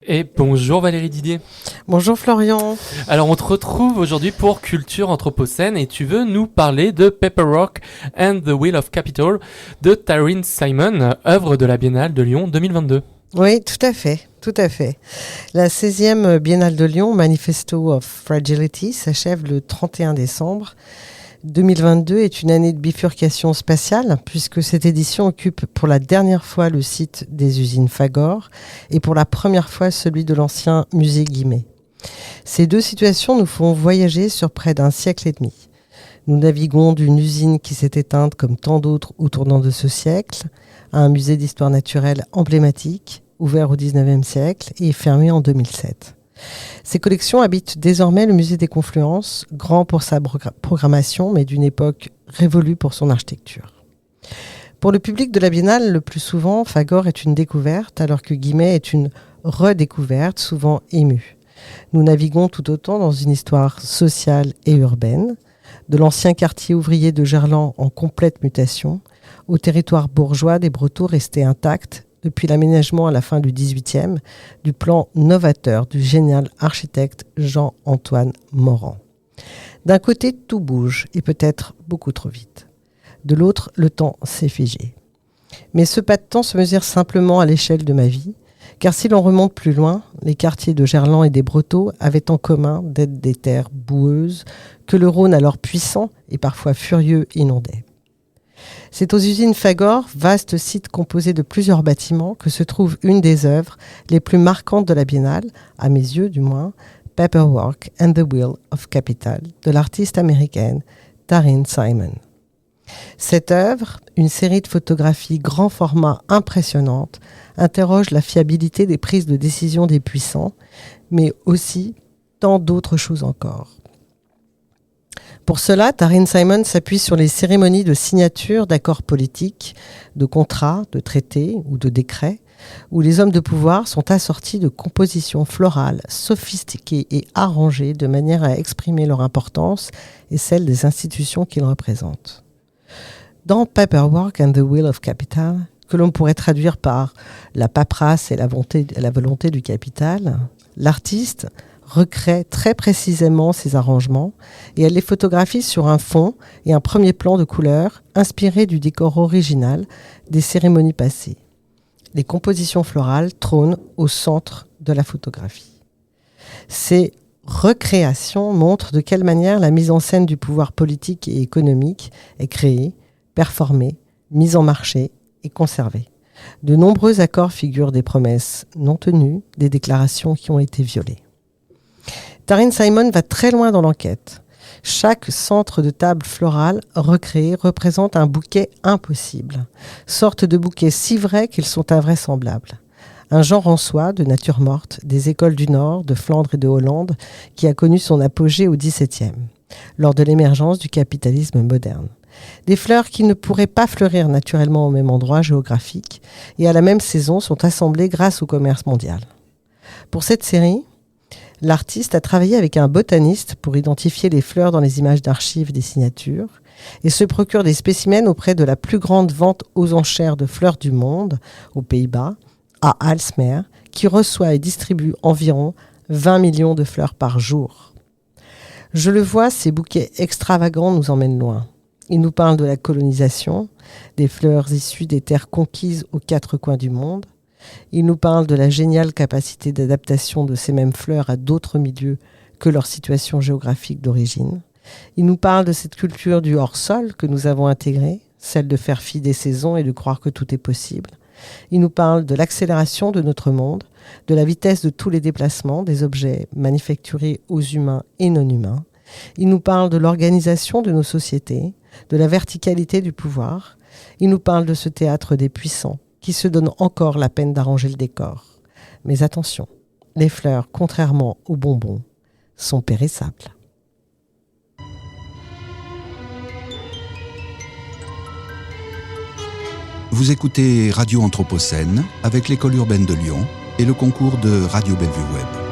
Et bonjour Valérie Didier. Bonjour Florian. Alors on te retrouve aujourd'hui pour Culture Anthropocène et tu veux nous parler de Paper Rock and the Wheel of Capital de Taryn Simon, œuvre de la Biennale de Lyon 2022. Oui, tout à fait. La 16e Biennale de Lyon, Manifesto of Fragility, s'achève le 31 décembre. 2022 est une année de bifurcation spatiale puisque cette édition occupe pour la dernière fois le site des usines Fagor et pour la première fois celui de l'ancien musée Guimet. Ces deux situations nous font voyager sur près d'un siècle et demi. Nous naviguons d'une usine qui s'est éteinte comme tant d'autres au tournant de ce siècle à un musée d'histoire naturelle emblématique, ouvert au XIXe siècle et fermé en 2007. Ces collections habitent désormais le musée des Confluences, grand pour sa programmation, mais d'une époque révolue pour son architecture. Pour le public de la Biennale, le plus souvent, Fagor est une découverte, alors que Guimet est une redécouverte, souvent émue. Nous naviguons tout autant dans une histoire sociale et urbaine, de l'ancien quartier ouvrier de Gerland en complète mutation, au territoire bourgeois des Brotteaux resté intact, depuis l'aménagement à la fin du XVIIIe, du plan novateur du génial architecte Jean-Antoine Morand. D'un côté, tout bouge, et peut-être beaucoup trop vite. De l'autre, le temps s'est figé. Mais ce pas de temps se mesure simplement à l'échelle de ma vie, car si l'on remonte plus loin, les quartiers de Gerland et des Brotteaux avaient en commun d'être des terres boueuses que le Rhône alors puissant et parfois furieux inondait. C'est aux usines Fagor, vaste site composé de plusieurs bâtiments, que se trouve une des œuvres les plus marquantes de la Biennale, à mes yeux du moins, Paperwork and the Wheel of Capital, de l'artiste américaine Taryn Simon. Cette œuvre, une série de photographies grand format impressionnantes, interroge la fiabilité des prises de décision des puissants, mais aussi tant d'autres choses encore. Pour cela, Taryn Simon s'appuie sur les cérémonies de signature d'accords politiques, de contrats, de traités ou de décrets, où les hommes de pouvoir sont assortis de compositions florales sophistiquées et arrangées de manière à exprimer leur importance et celle des institutions qu'ils représentent. Dans Paperwork and the Wheel of Capital, que l'on pourrait traduire par la paperasse et la volonté du capital, l'artiste recrée très précisément ces arrangements et elle les photographie sur un fond et un premier plan de couleur inspiré du décor original des cérémonies passées. Les compositions florales trônent au centre de la photographie. Ces recréations montrent de quelle manière la mise en scène du pouvoir politique et économique est créée, performée, mise en marché et conservée. De nombreux accords figurent des promesses non tenues, des déclarations qui ont été violées. Taryn Simon va très loin dans l'enquête. Chaque centre de table florale recréé représente un bouquet impossible, sorte de bouquets si vrais qu'ils sont invraisemblables. Un genre en soi de nature morte, des écoles du Nord, de Flandre et de Hollande, qui a connu son apogée au XVIIe, lors de l'émergence du capitalisme moderne. Des fleurs qui ne pourraient pas fleurir naturellement au même endroit géographique et à la même saison sont assemblées grâce au commerce mondial. Pour cette série, l'artiste a travaillé avec un botaniste pour identifier les fleurs dans les images d'archives des signatures et se procure des spécimens auprès de la plus grande vente aux enchères de fleurs du monde, aux Pays-Bas, à Aalsmeer, qui reçoit et distribue environ 20 millions de fleurs par jour. Je le vois, ces bouquets extravagants nous emmènent loin. Ils nous parlent de la colonisation, des fleurs issues des terres conquises aux quatre coins du monde. Il nous parle de la géniale capacité d'adaptation de ces mêmes fleurs à d'autres milieux que leur situation géographique d'origine. Il nous parle de cette culture du hors-sol que nous avons intégrée, celle de faire fi des saisons et de croire que tout est possible. Il nous parle de l'accélération de notre monde, de la vitesse de tous les déplacements des objets manufacturés aux humains et non humains. Il nous parle de l'organisation de nos sociétés, de la verticalité du pouvoir. Il nous parle de ce théâtre des puissants, qui se donnent encore la peine d'arranger le décor. Mais attention, les fleurs, contrairement aux bonbons, sont périssables. Vous écoutez Radio Anthropocène avec l'École urbaine de Lyon et le concours de Radio Bellevue Web.